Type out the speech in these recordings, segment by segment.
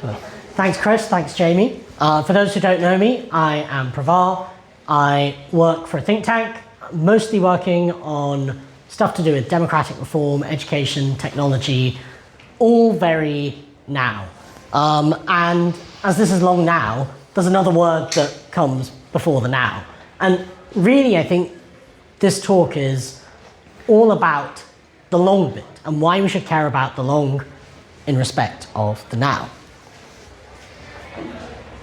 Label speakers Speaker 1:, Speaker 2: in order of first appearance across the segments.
Speaker 1: So, thanks, Chris. Thanks, Jamie. For those who don't know me, I am Pravar. I work for a think tank, mostly working on stuff to do with democratic reform, education, technology, all very now. And as this is long now, there's another word that comes before the now. And really, I think this talk is all about the long bit and why we should care about the long in respect of the now.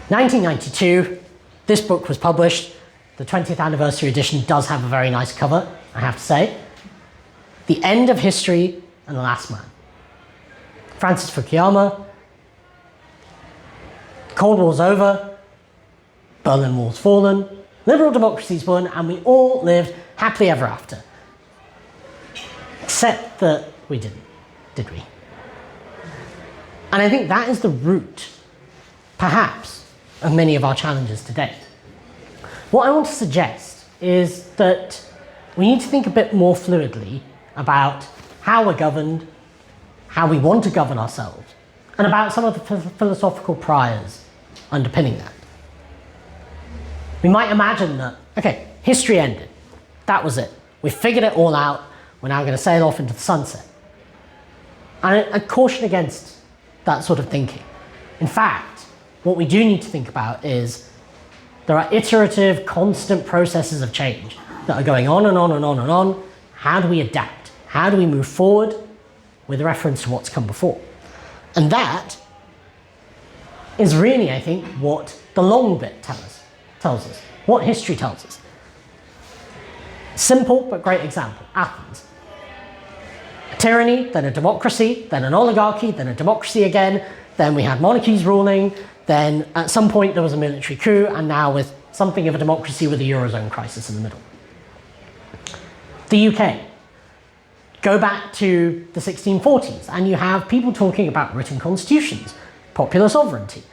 Speaker 1: 1992, this book was published. The 20th anniversary edition does have a very nice cover, I have to say. The End of History and the Last Man. Francis Fukuyama. Cold War's over, Berlin Wall's fallen, liberal democracy's won, and we all lived happily ever after. Except that we didn't, did we? And I think that is the root, perhaps, of many of our challenges today. What I want to suggest is that we need to think a bit more fluidly about how we're governed, how we want to govern ourselves, and about some of the philosophical priors underpinning that. We might imagine that, okay, history ended. That was it. We figured it all out. We're now going to sail off into the sunset. And I caution against that sort of thinking. In fact, what we do need to think about is there are iterative, constant processes of change that are going on and on and on and on. How do we adapt? How do we move forward with reference to what's come before? And that is really, I think, what the long bit tells us, what history tells us. Simple but great example, Athens. A tyranny, then a democracy, then an oligarchy, then a democracy again, then we had monarchies ruling, then at some point there was a military coup, and now with something of a democracy with a Eurozone crisis in the middle. The UK. Go back to the 1640s, and you have people talking about written constitutions, popular sovereignty.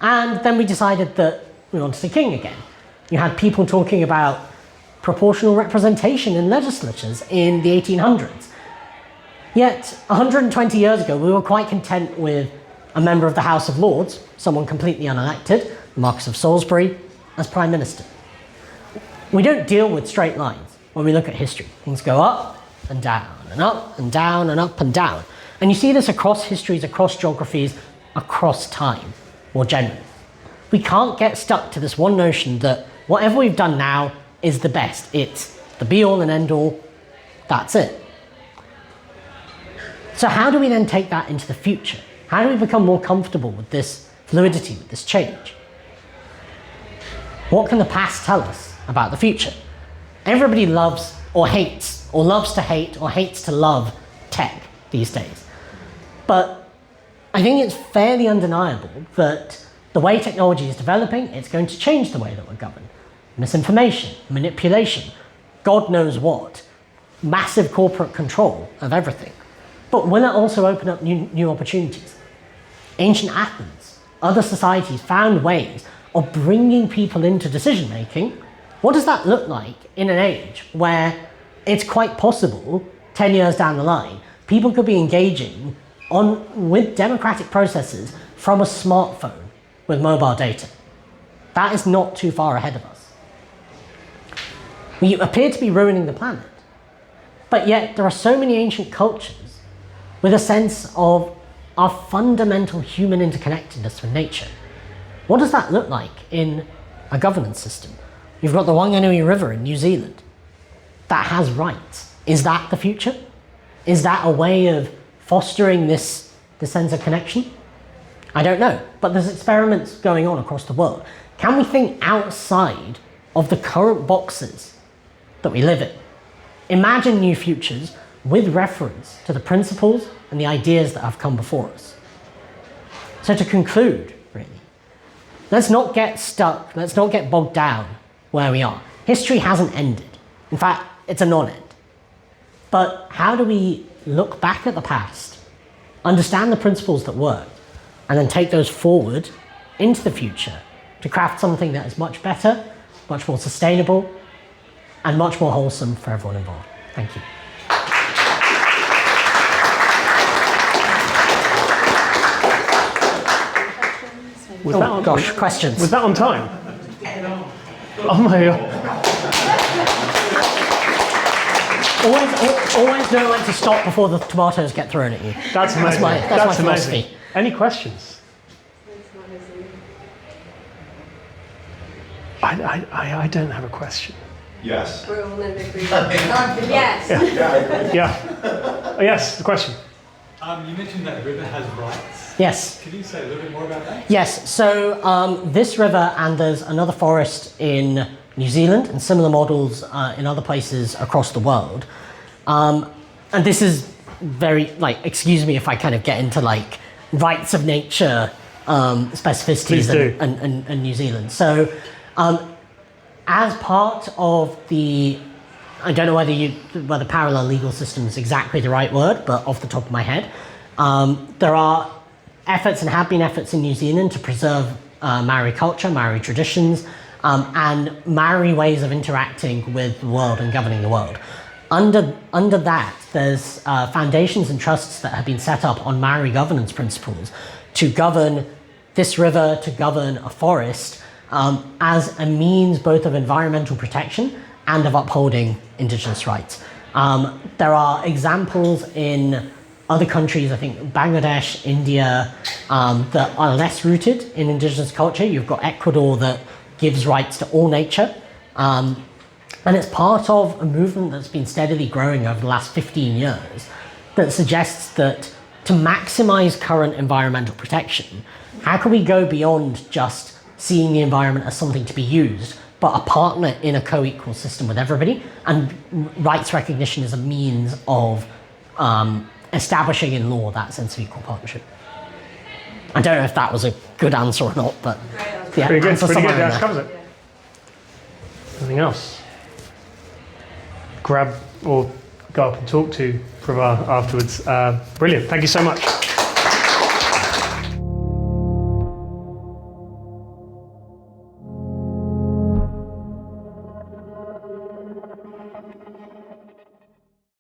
Speaker 1: And then we decided that we wanted a king again. You had people talking about proportional representation in legislatures in the 1800s. Yet, 120 years ago, we were quite content with a member of the House of Lords, someone completely unelected, the Marquess of Salisbury, as Prime Minister. We don't deal with straight lines when we look at history. Things go up and down and up and down and up and down. And you see this across histories, across geographies, across time, more generally. We can't get stuck to this one notion that whatever we've done now is the best. It's the be-all and end-all. That's it. So how do we then take that into the future? How do we become more comfortable with this fluidity, with this change? What can the past tell us about the future? Everybody loves or hates, or loves to hate, or hates to love tech these days. But I think it's fairly undeniable that the way technology is developing, it's going to change the way that we're governed. Misinformation, manipulation, God knows what, massive corporate control of everything. But will it also open up new opportunities? Ancient Athens, other societies found ways of bringing people into decision making. What does that look like in an age where it's quite possible, 10 years down the line, people could be engaging with democratic processes from a smartphone with mobile data? That is not too far ahead of us. We appear to be ruining the planet, but yet there are so many ancient cultures with a sense of our fundamental human interconnectedness with nature. What does that look like in a governance system? You've got the Wanganui River in New Zealand that has rights. Is that the future? Is that a way of fostering this sense of connection? I don't know, but there's experiments going on across the world. Can we think outside of the current boxes that we live in? Imagine new futures with reference to the principles and the ideas that have come before us. So to conclude, really, let's not get stuck, let's not get bogged down where we are. History hasn't ended. In fact, it's a non-end. But how do we look back at the past, understand the principles that work, and then take those forward into the future to craft something that is much better, much more sustainable, and much more wholesome for everyone involved? Thank you.
Speaker 2: Was that on,
Speaker 1: gosh, questions.
Speaker 2: Was that on time? Oh my God.
Speaker 1: Always know when to stop before the tomatoes get thrown at you.
Speaker 2: That's amazing.
Speaker 1: That's my philosophy.
Speaker 2: Amazing. Any questions? I don't have a question.
Speaker 3: Yes.
Speaker 4: We're all in agreement. Yes.
Speaker 2: Yeah. Yes, the question.
Speaker 5: You mentioned that river has rights.
Speaker 1: Yes.
Speaker 5: Could you say a little bit more about that?
Speaker 1: Yes, so this river, and there's another forest in New Zealand and similar models in other places across the world. And this is very, like, excuse me if I kind of get into like rights of nature specificities and New Zealand. So as part of the, I don't know whether parallel legal system is exactly the right word, but off the top of my head, there are efforts and have been efforts in New Zealand to preserve Maori culture, Maori traditions, and Maori ways of interacting with the world and governing the world. Under that, there's foundations and trusts that have been set up on Maori governance principles to govern this river, to govern a forest, as a means both of environmental protection and of upholding Indigenous rights. There are examples in other countries, I think Bangladesh, India, that are less rooted in Indigenous culture. You've got Ecuador that gives rights to all nature. And it's part of a movement that's been steadily growing over the last 15 years that suggests that to maximize current environmental protection, how can we go beyond just seeing the environment as something to be used, but a partner in a co-equal system with everybody, and rights recognition is a means of establishing in law that sense of equal partnership. I don't know if that was a good answer or not, but yeah,
Speaker 2: Pretty good.
Speaker 1: there.
Speaker 2: That covers it. Anything else? Grab or go up and talk to Pravar afterwards. Brilliant. Thank you so much.